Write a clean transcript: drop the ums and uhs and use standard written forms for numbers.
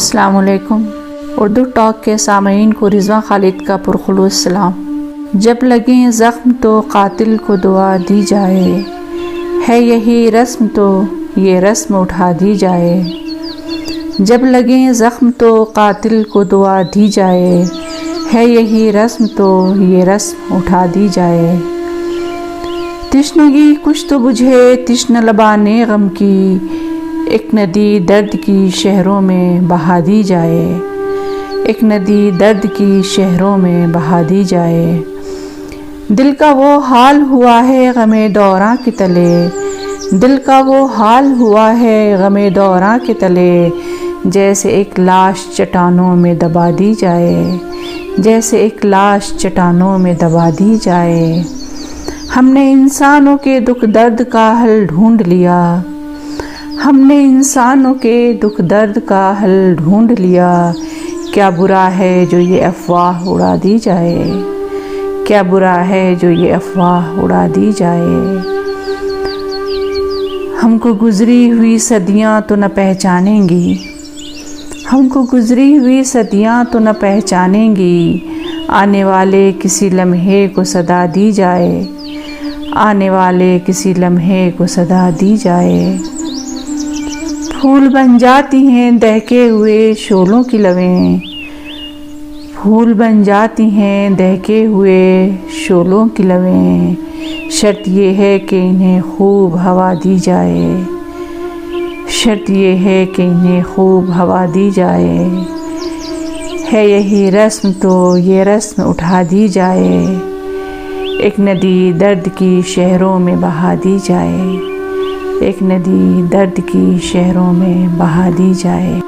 السلام علیکم۔ اردو ٹاک کے سامعین کو رضوان خالد کا پرخلوص سلام۔ جب لگیں زخم تو قاتل کو دعا دی جائے، ہے یہی رسم تو یہ رسم اٹھا دی جائے۔ جب لگیں زخم تو قاتل کو دعا دی جائے، ہے یہی رسم تو یہ رسم اٹھا دی جائے۔ تشنگی کچھ تو بجھے تشن لبانے غم کی، ایک ندی درد کی شہروں میں بہا دی جائے۔ ایک ندی درد کی شہروں میں بہا دی جائے۔ دل کا وہ حال ہوا ہے غم دوراں کے تلے، دل کا وہ حال ہوا ہے غم دوراں کے تلے، جیسے ایک لاش چٹانوں میں دبا دی جائے، جیسے ایک لاش چٹانوں میں دبا دی جائے۔ ہم نے انسانوں کے دکھ درد کا حل ڈھونڈ لیا، ہم نے انسانوں کے دکھ درد کا حل ڈھونڈ لیا۔ کیا برا ہے جو یہ افواہ اڑا دی جائے، کیا برا ہے جو یہ افواہ اڑا دی جائے۔ ہم کو گزری ہوئی صدیاں تو نہ پہچانیں گی، ہم کو گزری ہوئی صدیاں تو نہ پہچانیں گی۔ آنے والے کسی لمحے کو صدا دی جائے، آنے والے کسی لمحے کو صدا دی جائے۔ پھول بن جاتی ہیں دہکے ہوئے شعلوں کی لویں، پھول بن جاتی ہیں دہکے ہوئے شعلوں کی لویں۔ شرط یہ ہے کہ انہیں خوب ہوا دی جائے، شرط یہ ہے کہ انہیں خوب ہوا دی جائے۔ ہے یہی رسم تو یہ رسم اٹھا دی جائے، ایک ندی درد کی شہروں میں بہا دی جائے، ایک ندی درد کی شہروں میں بہا دی جائے۔